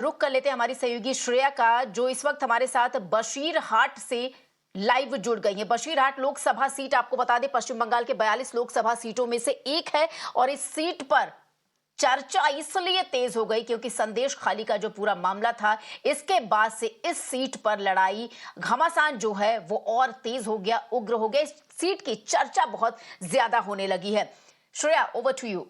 रुक कर लेते हैं हमारी सहयोगी श्रेया का, जो इस वक्त हमारे साथ बशीरहाट से लाइव जुड़ गई है। बशीरहाट लोकसभा सीट आपको बता दें पश्चिम बंगाल के 42 लोकसभा सीटों में से एक है और इस सीट पर चर्चा इसलिए तेज हो गई क्योंकि संदेश खाली का जो पूरा मामला था, इसके बाद से इस सीट पर लड़ाई घमासान जो है वो और तेज हो गया, उग्र हो गया। इस सीट की चर्चा बहुत ज्यादा होने लगी है। Shreya, over to you.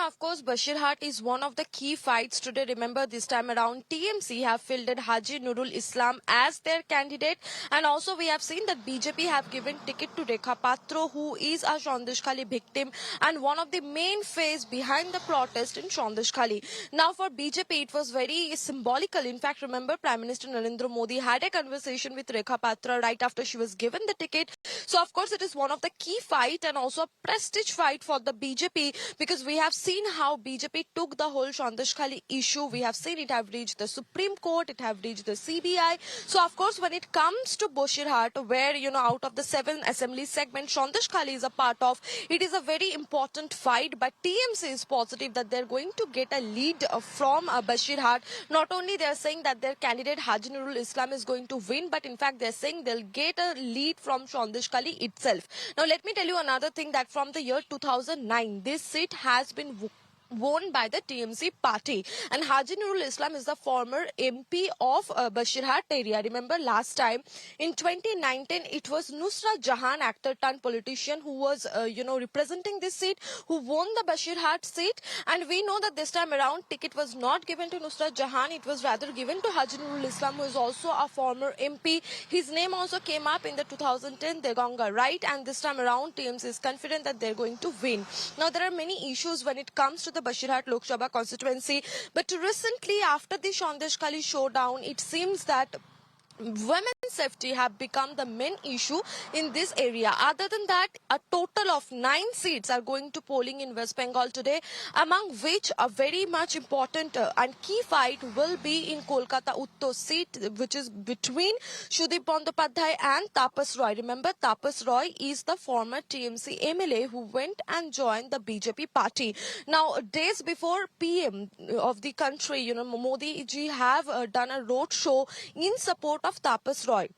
Of course, Bashirhat is one of the key fights today. Remember, this time around, TMC have fielded Haji Nurul Islam as their candidate. And also, we have seen that BJP have given ticket to Rekha Patro, who is a Shondishkhali victim and one of the main face behind the protest in Shondishkhali. Now, for BJP, it was very symbolical. In fact, remember, Prime Minister Narendra Modi had a conversation with Rekha Patra right after she was given the ticket. So, of course, it is one of the key fight and also a prestige fight for the BJP, because we have seen how BJP took the whole Shondishkhali issue. We have seen it have reached the Supreme Court, it have reached the CBI. So of course, when it comes to Bashirhat, where out of the 7 assembly segments Shondishkhali is a part of, it is a very important fight. But TMC is positive that they're going to get a lead from Bashirhat. Not only they're saying that their candidate Haji Nurul Islam is going to win, but in fact they're saying they'll get a lead from Shondishkhali itself. Now let me tell you another thing, that from the year 2009, this seat has been won by the TMC party, and Haji Nurul Islam is the former MP of Bashirhat area. Remember last time in 2019 it was Nusrat Jahan, actor turned politician, who was representing this seat, who won the Bashirhat seat. And we know that this time around ticket was not given to Nusrat Jahan, it was rather given to Haji Nurul Islam, who is also a former MP. His name also came up in the 2010 Deganga, right? And this time around TMC is confident that they're going to win. Now there are many issues when it comes to the Bashirhat Lok Sabha constituency, but recently after the Shondishkhali showdown, it seems that women's safety have become the main issue in this area. Other than that, a total of 9 seats are going to polling in West Bengal today, among which a very much important and key fight will be in Kolkata Uttar seat, which is between Sudip Bandyopadhyay and Tapas Roy. Remember, Tapas Roy is the former TMC MLA who went and joined the BJP party. Now, days before PM of the country, Modi ji have done a road show in support of Tapas Roy.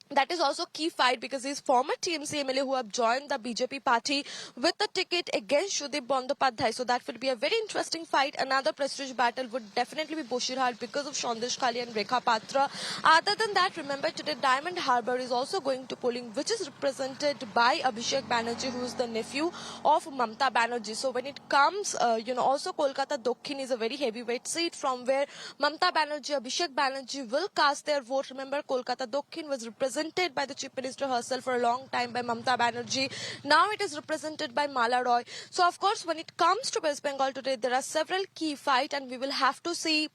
That is also key fight because he's former TMC MLA who have joined the BJP party with the ticket against Sudip Bandyopadhyay. So that would be a very interesting fight. Another prestige battle would definitely be Bashirhat because of Shondishkhali and Rekha Patra. Other than that, remember today Diamond Harbour is also going to polling, which is represented by Abhishek Banerjee, who is the nephew of Mamta Banerjee. So when it comes, also Kolkata Dokhin is a very heavyweight seat from where Mamta Banerjee, Abhishek Banerjee will cast their vote. Remember, Kolkata Dokhin was represented by the Chief Minister herself for a long time by Mamta Banerjee. Now it is represented by Mala Roy. So of course, when it comes to West Bengal today, there are several key fights, and we will have to see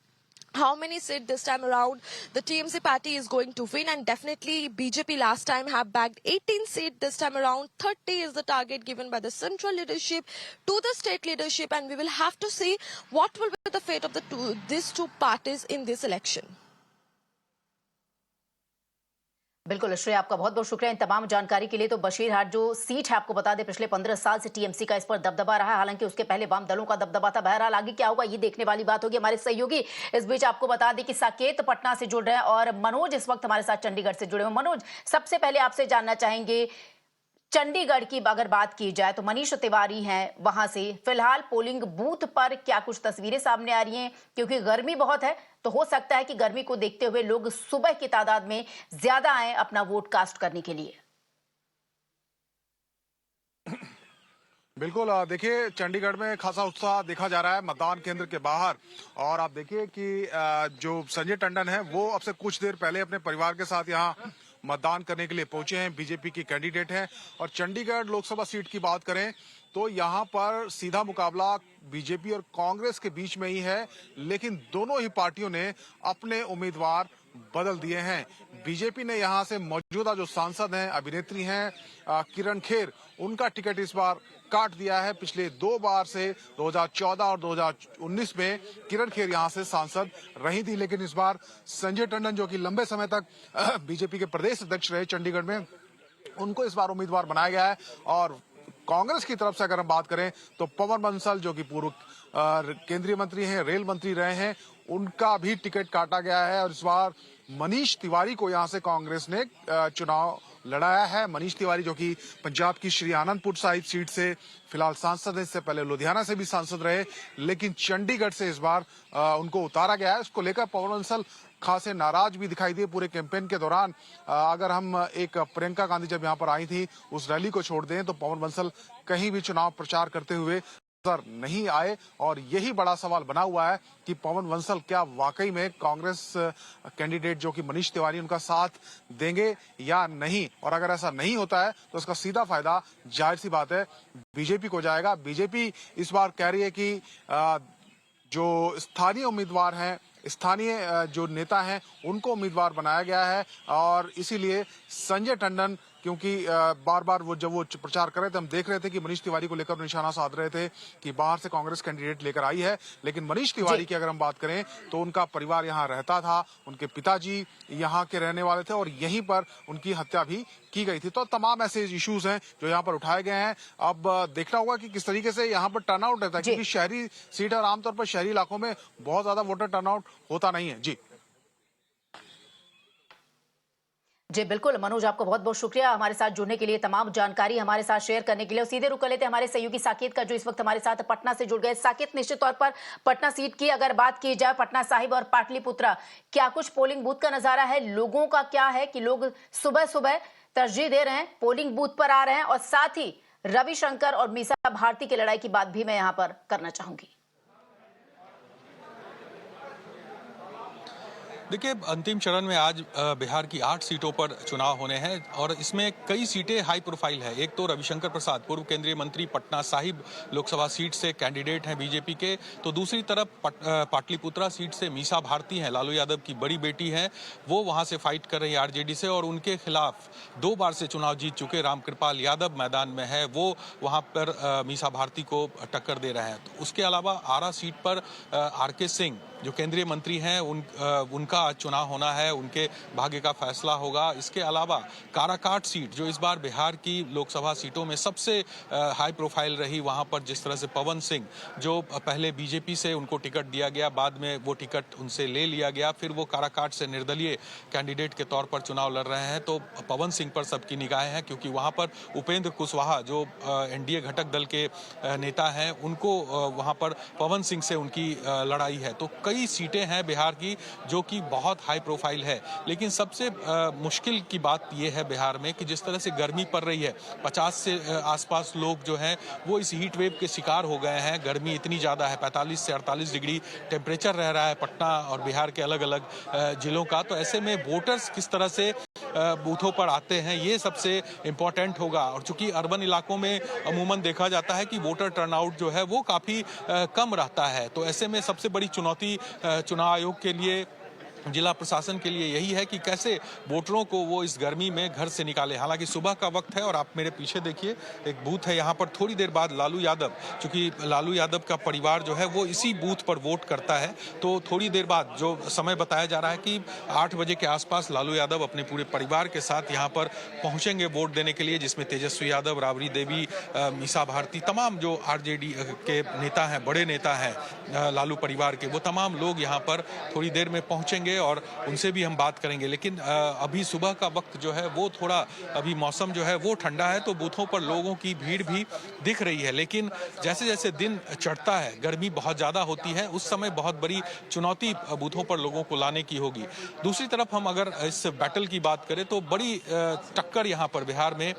how many seats this time around the TMC party is going to win. And definitely BJP last time have bagged 18 seats. This time around 30 is the target given by the central leadership to the state leadership, and we will have to see what will be the fate of these two parties in this election. बिल्कुल श्रेया, आपका बहुत बहुत शुक्रिया इन तमाम जानकारी के लिए। तो बशीरहाट जो सीट है, आपको बता दें पिछले 15 साल से टीएमसी का इस पर दबदबा रहा है, हालांकि उसके पहले वाम दलों का दबदबा था। बहरहाल आगे क्या होगा ये देखने वाली बात होगी। हमारे सहयोगी इस बीच आपको बता दें कि साकेत पटना से जुड़ रहे हैं और मनोज इस वक्त हमारे साथ चंडीगढ़ से जुड़े हुए। मनोज, सबसे पहले आपसे जानना चाहेंगे, चंडीगढ़ की अगर बात की जाए तो मनीष तिवारी हैं वहां से, फिलहाल पोलिंग बूथ पर क्या कुछ तस्वीरें सामने आ रही हैं? क्योंकि गर्मी बहुत है, तो हो सकता है कि गर्मी को देखते हुए लोग सुबह की तादाद में ज्यादा आए अपना वोट कास्ट करने के लिए। बिल्कुल, देखिए चंडीगढ़ में खासा उत्साह देखा जा रहा है मतदान केंद्र के बाहर। और आप देखिए कि जो संजय टंडन है वो अब से कुछ देर पहले अपने परिवार के साथ यहाँ मतदान करने के लिए पहुंचे हैं, बीजेपी की कैंडिडेट हैं। और चंडीगढ़ लोकसभा सीट की बात करें तो यहाँ पर सीधा मुकाबला बीजेपी और कांग्रेस के बीच में ही है, लेकिन दोनों ही पार्टियों ने अपने उम्मीदवार बदल दिए हैं। बीजेपी ने यहाँ से मौजूदा जो सांसद हैं, अभिनेत्री हैं किरण खेर, उनका टिकट इस बार काट दिया है। पिछले 2 बार से 2014 और 2019 में किरण खेर यहाँ से सांसद रही थी, लेकिन इस बार संजय टंडन जो कि लंबे समय तक बीजेपी के प्रदेश अध्यक्ष रहे चंडीगढ़ में, उनको इस बार उम्मीदवार बनाया गया है। और कांग्रेस की तरफ से अगर हम बात करें तो पवन बंसल जो कि पूर्व केंद्रीय मंत्री हैं, रेल मंत्री रहे हैं, उनका भी टिकट काटा गया है और इस बार मनीष तिवारी को यहां से कांग्रेस ने चुनाव लड़ाया है। मनीष तिवारी जो कि पंजाब की श्री आनंदपुर साहिब सीट से फिलहाल सांसद है, इससे पहले लुधियाना से भी सांसद रहे, लेकिन चंडीगढ़ से इस बार उनको उतारा गया है। उसको लेकर पवन बंसल खासे नाराज भी दिखाई दिए पूरे कैंपेन के दौरान। अगर हम एक प्रियंका गांधी जब यहां पर आई थी उस रैली को छोड़ दें तो पवन बंसल कहीं भी चुनाव प्रचार करते हुए नहीं आए और यही बड़ा सवाल बना हुआ है कि पवन बंसल क्या वाकई में कांग्रेस कैंडिडेट जो कि मनीष तिवारी उनका साथ देंगे या नहीं। और अगर ऐसा नहीं होता है तो उसका सीधा फायदा जाहिर सी बात है बीजेपी को जाएगा। बीजेपी इस बार कह रही है कि जो स्थानीय उम्मीदवार हैं, स्थानीय जो नेता हैं उनको उम्मीदवार बनाया गया है और इसीलिए संजय टंडन क्योंकि बार बार जब वो प्रचार कर रहे थे हम देख रहे थे कि मनीष तिवारी को लेकर निशाना साध रहे थे कि बाहर से कांग्रेस कैंडिडेट लेकर आई है, लेकिन मनीष तिवारी की अगर हम बात करें तो उनका परिवार यहाँ रहता था, उनके पिताजी यहाँ के रहने वाले थे और यहीं पर उनकी हत्या भी की गई थी। तो तमाम ऐसे इश्यूज हैं जो यहाँ पर उठाए गए हैं। अब देखना होगा कि किस तरीके से यहाँ पर टर्नआउट रहता है, क्योंकि शहरी सीट और आमतौर पर शहरी इलाकों में बहुत ज्यादा वोटर टर्नआउट होता नहीं है। जी बिल्कुल मनोज, आपको बहुत बहुत शुक्रिया हमारे साथ जुड़ने के लिए, तमाम जानकारी हमारे साथ शेयर करने के लिए। और सीधे रुक कर लेते हैं हमारे सहयोगी साकेत का जो इस वक्त हमारे साथ पटना से जुड़ गए। साकेत, निश्चित तौर पर पटना सीट की अगर बात की जाए, पटना साहिब और पाटलिपुत्रा, क्या कुछ पोलिंग बूथ का नजारा है? लोगों का क्या है कि लोग सुबह सुबह तरजीह दे रहे हैं, पोलिंग बूथ पर आ रहे हैं, और साथ ही रविशंकर और मीसा भारती की लड़ाई की बात भी मैं यहाँ पर करना चाहूंगी। देखिए, अंतिम चरण में आज बिहार की 8 सीटों पर चुनाव होने हैं और इसमें कई सीटें हाई प्रोफाइल है। एक तो रविशंकर प्रसाद, पूर्व केंद्रीय मंत्री, पटना साहिब लोकसभा सीट से कैंडिडेट हैं बीजेपी के। तो दूसरी तरफ पाटलिपुत्रा सीट से मीसा भारती हैं, लालू यादव की बड़ी बेटी हैं, वो वहां से फाइट कर रही है आरजेडी से और उनके खिलाफ 2 बार से चुनाव जीत चुके रामकृपाल यादव मैदान में है, वो वहां पर मीसा भारती को टक्कर दे रहे हैं। तो उसके अलावा आरा सीट पर आरके सिंह जो केंद्रीय मंत्री हैं उनका आज चुनाव होना है, उनके भाग्य का फैसला होगा। इसके अलावा काराकाट सीट जो इस बार बिहार की लोकसभा सीटों में सबसे हाई प्रोफाइल रही, वहां पर जिस तरह से पवन सिंह जो पहले बीजेपी से उनको टिकट दिया गया, बाद में वो टिकट उनसे ले लिया गया, फिर वो काराकाट से निर्दलीय कैंडिडेट के तौर पर चुनाव लड़ रहे हैं। तो पवन सिंह पर सबकी निगाहें हैं क्योंकि वहां पर उपेंद्र कुशवाहा जो एनडीए घटक दल के नेता हैं, उनको वहां पर पवन सिंह से उनकी लड़ाई है। तो कई सीटें हैं बिहार की जो कि बहुत हाई प्रोफाइल है। लेकिन सबसे मुश्किल की बात यह है बिहार में कि जिस तरह से गर्मी पड़ रही है, 50 से आसपास लोग जो हैं वो इस हीट वेव के शिकार हो गए हैं। गर्मी इतनी ज़्यादा है, 45 से 48 डिग्री टेम्परेचर रह रहा है पटना और बिहार के अलग अलग जिलों का। तो ऐसे में वोटर्स किस तरह से बूथों पर आते हैं ये सबसे इम्पोर्टेंट होगा। और चूंकि अर्बन इलाकों में अमूमन देखा जाता है कि वोटर टर्नआउट जो है वो काफ़ी कम रहता है। तो ऐसे में सबसे बड़ी चुनौती चुनाव आयोग के लिए, जिला प्रशासन के लिए यही है कि कैसे वोटरों को वो इस गर्मी में घर से निकाले। हालांकि सुबह का वक्त है और आप मेरे पीछे देखिए एक बूथ है, यहाँ पर थोड़ी देर बाद लालू यादव, चूंकि लालू यादव का परिवार जो है वो इसी बूथ पर वोट करता है, तो थोड़ी देर बाद जो समय बताया जा रहा है कि 8 बजे के आसपास लालू यादव अपने पूरे परिवार के साथ यहाँ पर पहुंचेंगे वोट देने के लिए, जिसमें तेजस्वी यादव, राबड़ी देवी, मीसा भारती, तमाम जो आरजेडी के नेता हैं, बड़े नेता हैं लालू परिवार के, वो तमाम लोग यहाँ पर थोड़ी देर में पहुंचेंगे और उनसे भी हम बात करेंगे। लेकिन अभी सुबह का वक्त जो है वो थोड़ा, अभी मौसम जो है वो ठंडा है, तो बूथों पर लोगों की भीड़ भी दिख रही है। लेकिन जैसे जैसे दिन चढ़ता है, गर्मी बहुत ज़्यादा होती है, उस समय बहुत बड़ी चुनौती बूथों पर लोगों को लाने की होगी। दूसरी तरफ हम अगर इस बैटल की बात करें तो बड़ी टक्कर यहाँ पर बिहार में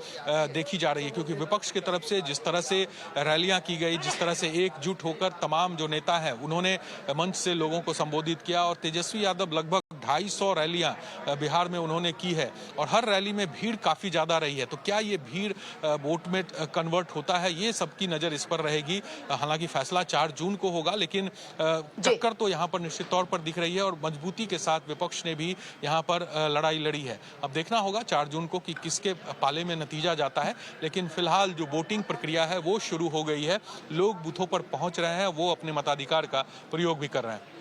देखी जा रही है, क्योंकि विपक्ष की तरफ से जिस तरह से रैलियाँ की गई, जिस तरह से एकजुट होकर तमाम जो नेता हैं उन्होंने मंच से लोगों को संबोधित किया, और तेजस्वी यादव लगभग 250 रैलियां बिहार में उन्होंने की है और हर रैली में भीड़ काफी ज्यादा रही है। तो क्या ये भीड़ वोट में कन्वर्ट होता है, ये सबकी नजर इस पर रहेगी। हालांकि फैसला 4 जून को होगा, लेकिन टक्कर तो यहाँ पर निश्चित तौर पर दिख रही है और मजबूती के साथ विपक्ष ने भी यहाँ पर लड़ाई लड़ी है। अब देखना होगा 4 जून को कि किसके पाले में नतीजा जाता है। लेकिन फिलहाल जो वोटिंग प्रक्रिया है वो शुरू हो गई है, लोग बूथों पर पहुंच रहे हैं, वो अपने मताधिकार का प्रयोग भी कर रहे हैं।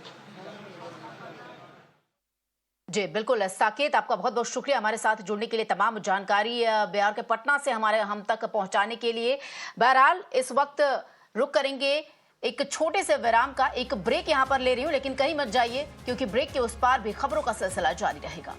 जी बिल्कुल साकेत, आपका बहुत बहुत शुक्रिया हमारे साथ जुड़ने के लिए, तमाम जानकारी बिहार के पटना से हम तक पहुंचाने के लिए। बहरहाल इस वक्त रुक करेंगे एक छोटे से विराम का, एक ब्रेक यहां पर ले रही हूं, लेकिन कहीं मत जाइए क्योंकि ब्रेक के उस पार भी खबरों का सिलसिला जारी रहेगा।